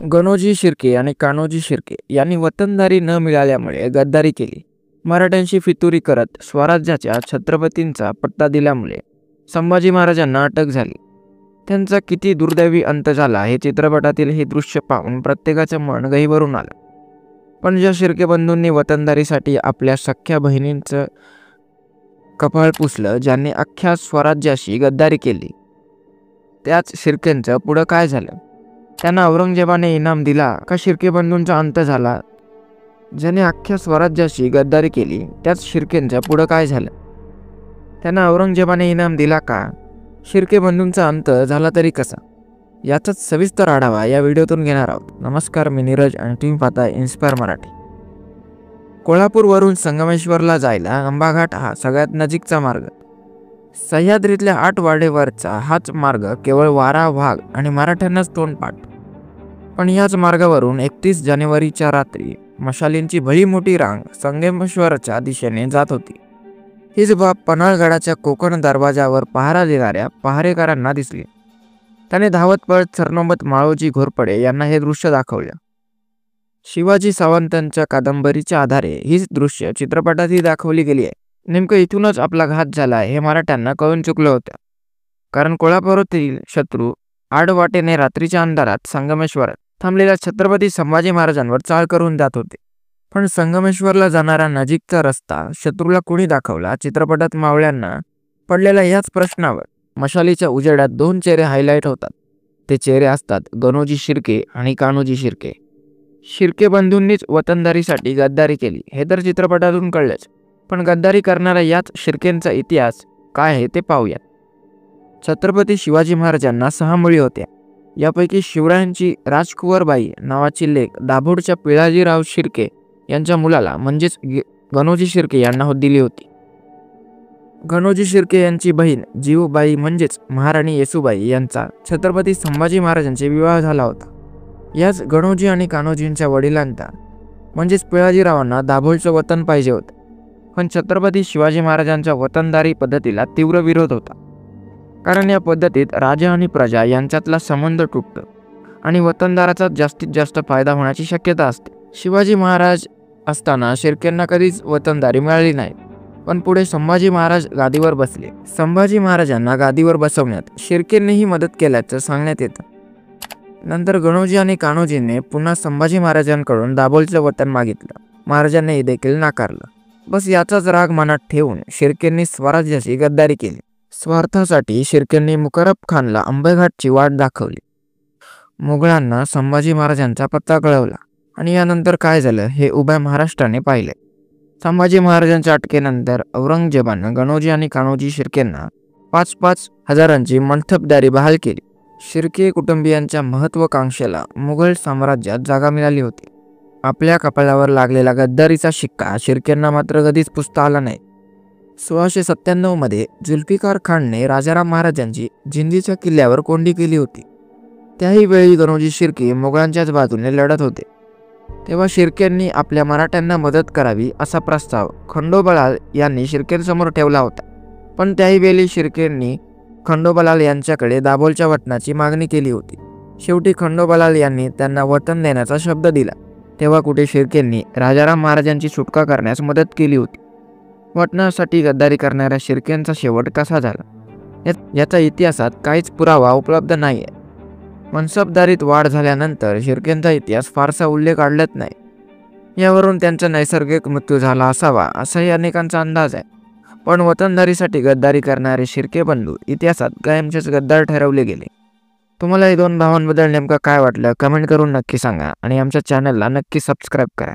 गणोजी शिर्के आणि कान्होजी शिर्के यांनी वतनदारी न मिळाल्यामुळे गद्दारी केली. मराठ्यांशी फितुरी करत स्वराज्याच्या छत्रपतींचा पट्टा दिल्यामुळे संभाजी महाराजांना अटक झाली. त्यांचा किती दुर्दैवी अंत झाला हे चित्रपटातील हे दृश्य पाहून प्रत्येकाचं मन गहिवरून आलं. पण ज्या शिर्के बंधूंनी वतनदारीसाठी आपल्या सख्ख्या बहिणींचं कपाळ पुसलं, ज्यांनी अख्ख्या स्वराज्याशी गद्दारी केली, त्याच शिर्केंचं पुढं काय झालं? त्यांना औरंगजेबाने इनाम दिला का शिर्के बंधूंचा अंत झाला? ज्याने अख्ख्या स्वराज्याशी गद्दारी केली त्याच शिर्केंच्या पुढं काय झालं? त्यांना औरंगजेबाने इनाम दिला का शिर्के बंधूंचा अंत झाला तरी कसा? याचाच सविस्तर आढावा या व्हिडिओतून घेणार आहोत. नमस्कार, मी नीरज आणि तुम्ही पाहता इन्स्पायर मराठी. कोल्हापूरवरून संगमेश्वरला जायला आंबाघाट हा सगळ्यात नजीकचा मार्ग. सह्याद्रीतल्या 8 वाडेवरचा हाच मार्ग केवळ वारा, वाघ आणि मराठ्यांनाच तोंडपाठ. पण याच मार्गावरून 31 जानेवारीच्या रात्री मशालींची भली मोठी रांग संगमेश्वरच्या दिशेने जात होती. हीच बाब पन्हाळगडाच्या कोकण दरवाजावर पहारा देणाऱ्या पहारेकरांना दिसली. त्याने धावत पळत सरनोबत माळोजी घोरपडे यांना हे दृश्य दाखवलं. शिवाजी सावंतांच्या कादंबरीच्या आधारे हीच दृश्य चित्रपटातही दाखवली गेली आहे. नेमकं इथूनच आपला घात झाला हे मराठ्यांना कळून चुकलं होतं. कारण कोल्हापुरातील शत्रू आडवाटेने रात्रीच्या अंधारात संगमेश्वरात थांबलेल्या छत्रपती संभाजी महाराजांवर चाल करून जात होते. पण संगमेश्वरला जाणारा नजीकचा रस्ता शत्रूला कोणी दाखवला? चित्रपटात मावळ्यांना पडलेल्या याच प्रश्नावर मशालीच्या उजेडात 2 चेहरे हायलाईट होतात. ते चेहरे असतात गणोजी शिर्के आणि कान्होजी शिर्के. शिर्के बंधूंनीच वतनदारीसाठी गद्दारी केली हे तर चित्रपटातून कळलंच. पण गद्दारी करणाऱ्या याच शिर्केंचा इतिहास काय आहे ते पाहूयात. छत्रपती शिवाजी महाराजांना 6 मुली होत्या. यापैकी शिवरायांची राजकुंवरबाई नावाची लेक दाभोळच्या पिळाजीराव शिर्के यांच्या मुलाला म्हणजेच गणोजी शिर्के यांना दिली होती. गणोजी शिर्के यांची बहीण जीवबाई म्हणजेच महाराणी येसूबाई यांचा छत्रपती संभाजी महाराजांचे विवाह झाला होता. याच गणोजी आणि कान्होजींच्या वडिलांना म्हणजेच पिळाजीरावांना दाभोळचं वतन पाहिजे होतं. पण छत्रपती शिवाजी महाराजांच्या वतनदारी पद्धतीला तीव्र विरोध होता. कारण या पद्धतीत राजा आणि प्रजा यांच्यातला संबंध तुटतो आणि वतनदाराचा जास्तीत जास्त फायदा होण्याची शक्यता असते. शिवाजी महाराज असताना शिर्केंना कधीच वतनदारी मिळाली नाही. पण पुढे संभाजी महाराज गादीवर बसले. संभाजी महाराजांना गादीवर बसवण्यात शिर्केंनीही मदत केल्याचं सांगण्यात येतं. नंतर गणोजी आणि कान्होजींनी पुन्हा संभाजी महाराजांकडून दाभोळचं वतन मागितलं. महाराजांनी देखील नाकारलं. बस याचाच राग मनात ठेवून शिर्केंनी स्वराज्याची गद्दारी केली. स्वार्थासाठी शिर्केंनी मुकरब खानला आंबेघाटची वाट दाखवली. मुघलांना संभाजी महाराजांचा पत्ता कळवला आणि यानंतर काय झालं हे उभ्या महाराष्ट्राने पाहिले. संभाजी महाराजांच्या अटकेनंतर औरंगजेबानं गणोजी आणि कान्होजी शिर्केंना 5-5 हजारांची मंठपदारी बहाल केली. शिर्के कुटुंबियांच्या महत्त्वाकांक्षेला मुघल साम्राज्यात जागा मिळाली होती. आपल्या कपाळावर लागलेला गद्दारीचा शिक्का शिर्केंना मात्र कधीच पुसता आला नाही. 1697 मध्ये जुल्फिकार खानने राजाराम महाराजांची जिंजीच्या किल्ल्यावर कोंडी केली होती. त्याही वेळी गणोजी शिर्के मुघलांच्याच बाजूने लढत होते. तेव्हा शिर्केंनी आपल्या मराठ्यांना मदत करावी असा प्रस्ताव खंडोबालाल यांनी शिर्केंसमोर ठेवला होता. पण त्याही वेळी शिर्केंनी खंडोबालाल यांच्याकडे दाभोळच्या वतनाची मागणी केली होती. शेवटी खंडोबालाल यांनी त्यांना वतन देण्याचा शब्द दिला. तेव्हा कुठे शिर्केंनी राजाराम महाराजांची सुटका करण्यास मदत केली होती. वतनासाठी गद्दारी करणाऱ्या शिर्केंचा शेवट कसा झाला याचा इतिहासात काहीच पुरावा उपलब्ध नाही आहे. मनसबदारीत वाढ झाल्यानंतर शिर्केंचा इतिहास फारसा उल्लेख आढळत नाही. यावरून त्यांचा नैसर्गिक मृत्यू झाला असावा असाही अनेकांचा अंदाज आहे. पण वतनदारीसाठी गद्दारी करणारे शिर्के बंधू इतिहासात कायमचेच गद्दार ठरवले गेले. तुम्हाला या 2 भावांबद्दल नेमकं काय वाटलं कमेंट करून नक्की सांगा आणि आमच्या चॅनलला नक्की सबस्क्राईब करा.